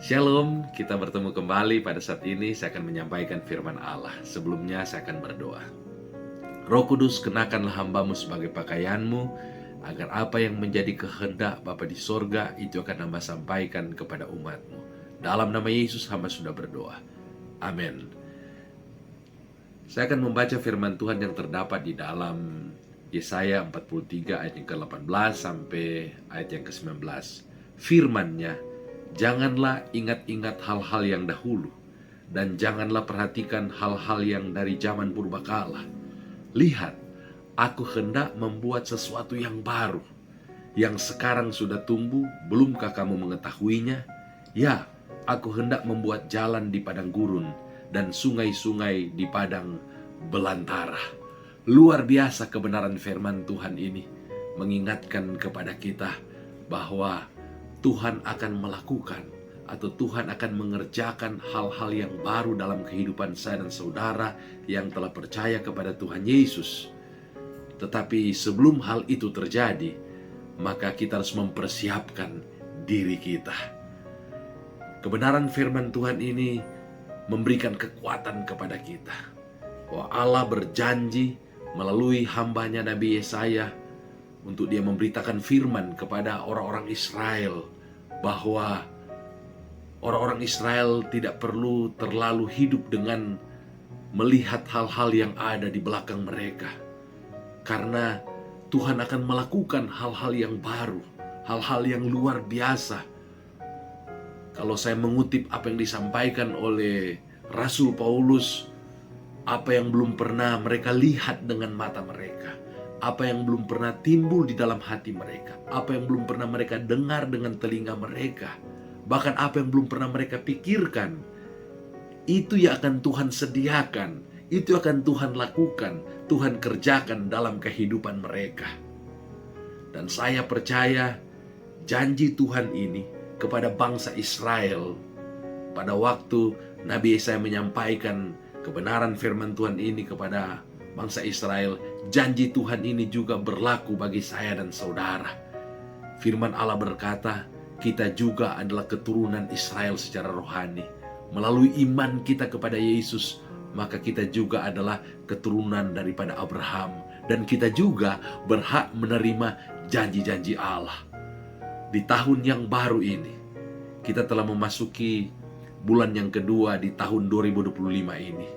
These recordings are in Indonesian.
Shalom, kita bertemu kembali pada saat ini. Saya akan menyampaikan firman Allah. Sebelumnya saya akan berdoa. Roh Kudus, kenakanlah hamba-Mu sebagai pakaian-Mu, agar apa yang menjadi kehendak Bapa di sorga itu akan hamba sampaikan kepada umat-Mu. Dalam nama Yesus hamba sudah berdoa. Amin. Saya akan membaca firman Tuhan yang terdapat di dalam Yesaya 43 ayat yang ke-18 sampai ayat yang ke-19. Firman-Nya, janganlah ingat-ingat hal-hal yang dahulu, dan janganlah perhatikan hal-hal yang dari zaman purbakala. Lihat, aku hendak membuat sesuatu yang baru, yang sekarang sudah tumbuh, belumkah kamu mengetahuinya? Ya, aku hendak membuat jalan di padang gurun, dan sungai-sungai di padang belantara. Luar biasa kebenaran firman Tuhan ini, mengingatkan kepada kita bahwa Tuhan akan melakukan atau Tuhan akan mengerjakan hal-hal yang baru dalam kehidupan saya dan saudara yang telah percaya kepada Tuhan Yesus. Tetapi sebelum hal itu terjadi, maka kita harus mempersiapkan diri kita. Kebenaran firman Tuhan ini memberikan kekuatan kepada kita, bahwa Allah berjanji melalui hambanya Nabi Yesaya untuk dia memberitakan firman kepada orang-orang Israel, bahwa orang-orang Israel tidak perlu terlalu hidup dengan melihat hal-hal yang ada di belakang mereka, karena Tuhan akan melakukan hal-hal yang baru, hal-hal yang luar biasa. Kalau saya mengutip apa yang disampaikan oleh Rasul Paulus, apa yang belum pernah mereka lihat dengan mata mereka, apa yang belum pernah timbul di dalam hati mereka, apa yang belum pernah mereka dengar dengan telinga mereka, bahkan apa yang belum pernah mereka pikirkan, itu yang akan Tuhan sediakan, itu akan Tuhan lakukan, Tuhan kerjakan dalam kehidupan mereka. Dan saya percaya janji Tuhan ini kepada bangsa Israel pada waktu Nabi Yesaya menyampaikan kebenaran firman Tuhan ini kepada bangsa Israel, janji Tuhan ini juga berlaku bagi saya dan saudara. Firman Allah berkata, kita juga adalah keturunan Israel secara rohani. Melalui iman kita kepada Yesus, maka kita juga adalah keturunan daripada Abraham. Dan kita juga berhak menerima janji-janji Allah. Di tahun yang baru ini, kita telah memasuki bulan yang kedua di tahun 2025 ini.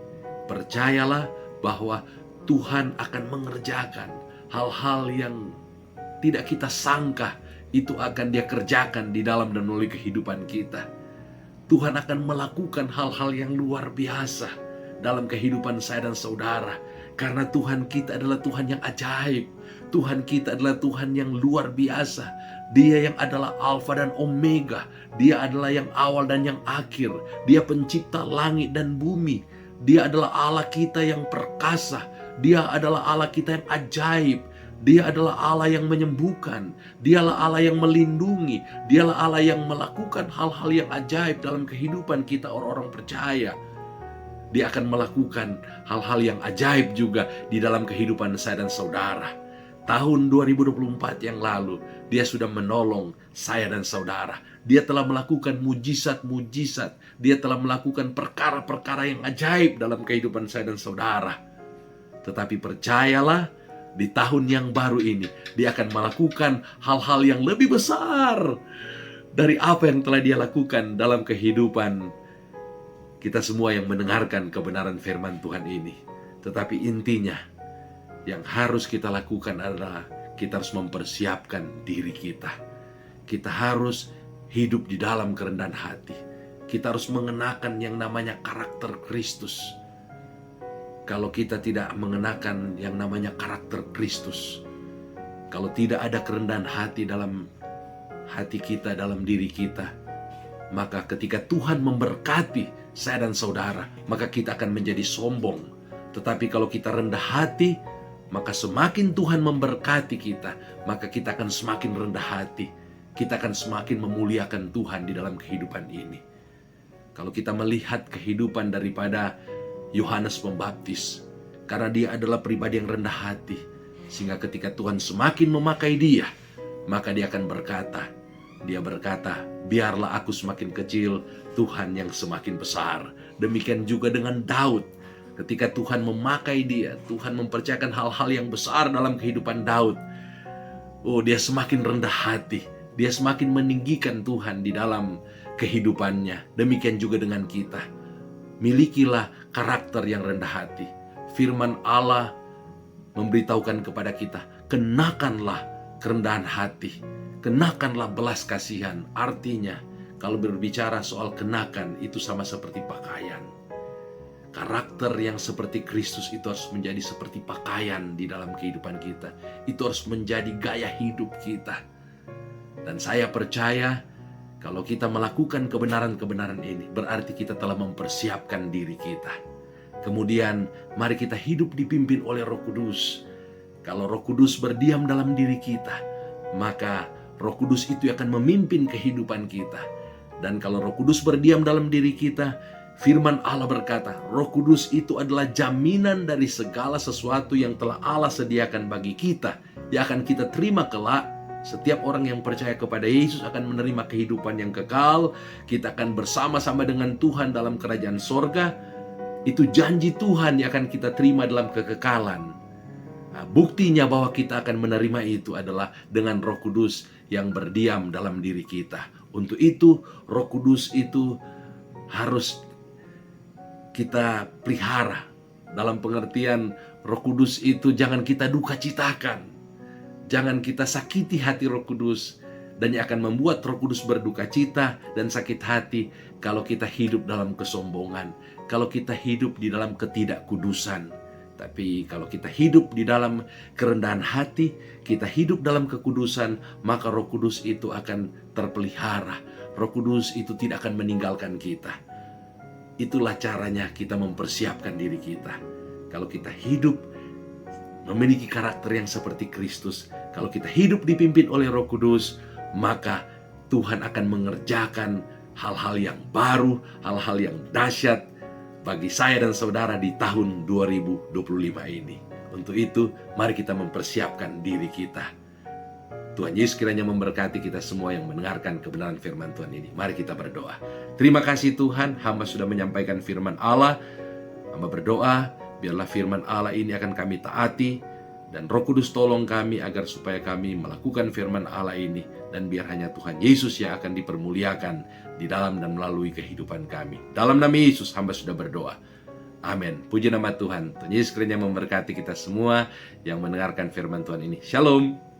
Percayalah bahwa Tuhan akan mengerjakan hal-hal yang tidak kita sangka, itu akan Dia kerjakan di dalam dan melalui kehidupan kita. Tuhan akan melakukan hal-hal yang luar biasa dalam kehidupan saya dan saudara, karena Tuhan kita adalah Tuhan yang ajaib. Tuhan kita adalah Tuhan yang luar biasa. Dia yang adalah Alfa dan Omega. Dia adalah yang awal dan yang akhir. Dia pencipta langit dan bumi. Dia adalah Allah kita yang perkasa. Dia adalah Allah kita yang ajaib. Dia adalah Allah yang menyembuhkan. Dialah Allah yang melindungi. Dialah Allah yang melakukan hal-hal yang ajaib dalam kehidupan kita orang-orang percaya. Dia akan melakukan hal-hal yang ajaib juga di dalam kehidupan saya dan saudara. Tahun 2024 yang lalu, Dia sudah menolong saya dan saudara. Dia telah melakukan mujizat-mujizat. Dia telah melakukan perkara-perkara yang ajaib dalam kehidupan saya dan saudara. Tetapi percayalah, di tahun yang baru ini, Dia akan melakukan hal-hal yang lebih besar dari apa yang telah Dia lakukan dalam kehidupan kita semua yang mendengarkan kebenaran firman Tuhan ini. Tetapi intinya, yang harus kita lakukan adalah kita harus mempersiapkan diri kita. Kita harus hidup di dalam kerendahan hati. Kita harus mengenakan yang namanya karakter Kristus. Kalau kita tidak mengenakan yang namanya karakter Kristus, kalau tidak ada kerendahan hati dalam hati kita, dalam diri kita, maka ketika Tuhan memberkati saya dan saudara, maka kita akan menjadi sombong. Tetapi kalau kita rendah hati, maka semakin Tuhan memberkati kita, maka kita akan semakin rendah hati. Kita akan semakin memuliakan Tuhan di dalam kehidupan ini. Kalau kita melihat kehidupan daripada Yohanes Pembaptis, karena dia adalah pribadi yang rendah hati, sehingga ketika Tuhan semakin memakai dia, maka dia akan berkata, biarlah aku semakin kecil, Tuhan yang semakin besar. Demikian juga dengan Daud. Ketika Tuhan memakai dia, Tuhan mempercayakan hal-hal yang besar dalam kehidupan Daud. Oh, dia semakin rendah hati. Dia semakin meninggikan Tuhan di dalam kehidupannya. Demikian juga dengan kita. Milikilah karakter yang rendah hati. Firman Allah memberitahukan kepada kita, kenakanlah kerendahan hati. Kenakanlah belas kasihan. Artinya, kalau berbicara soal kenakan, itu sama seperti pakaian. Karakter yang seperti Kristus itu harus menjadi seperti pakaian di dalam kehidupan kita. Itu harus menjadi gaya hidup kita. Dan saya percaya kalau kita melakukan kebenaran-kebenaran ini, berarti kita telah mempersiapkan diri kita. Kemudian mari kita hidup dipimpin oleh Roh Kudus. Kalau Roh Kudus berdiam dalam diri kita, maka Roh Kudus itu akan memimpin kehidupan kita. Dan kalau Roh Kudus berdiam dalam diri kita, firman Allah berkata, Roh Kudus itu adalah jaminan dari segala sesuatu yang telah Allah sediakan bagi kita, yang akan kita terima kelak. Setiap orang yang percaya kepada Yesus akan menerima kehidupan yang kekal. Kita akan bersama-sama dengan Tuhan dalam kerajaan sorga. Itu janji Tuhan yang akan kita terima dalam kekekalan. Nah, buktinya bahwa kita akan menerima itu adalah dengan Roh Kudus yang berdiam dalam diri kita. Untuk itu, Roh Kudus itu harus kita pelihara. Dalam pengertian, Roh Kudus itu jangan kita duka citakan. Jangan kita sakiti hati Roh Kudus. Dan yang akan membuat Roh Kudus berduka cita dan sakit hati kalau kita hidup dalam kesombongan, kalau kita hidup di dalam ketidakkudusan. Tapi kalau kita hidup di dalam kerendahan hati, kita hidup dalam kekudusan, maka Roh Kudus itu akan terpelihara. Roh Kudus itu tidak akan meninggalkan kita. Itulah caranya kita mempersiapkan diri kita. Kalau kita hidup memiliki karakter yang seperti Kristus, kalau kita hidup dipimpin oleh Roh Kudus, maka Tuhan akan mengerjakan hal-hal yang baru, hal-hal yang dahsyat bagi saya dan saudara di tahun 2025 ini. Untuk itu, mari kita mempersiapkan diri kita. Tuhan Yesus kiranya memberkati kita semua yang mendengarkan kebenaran firman Tuhan ini. Mari kita berdoa. Terima kasih Tuhan, hamba sudah menyampaikan firman Allah. Hamba berdoa, biarlah firman Allah ini akan kami taati, dan Roh Kudus tolong kami agar supaya kami melakukan firman Allah ini, dan biar hanya Tuhan Yesus yang akan dipermuliakan di dalam dan melalui kehidupan kami. Dalam nama Yesus hamba sudah berdoa. Amin. Puji nama Tuhan. Tuhan Yesus kiranya memberkati kita semua yang mendengarkan firman Tuhan ini. Shalom.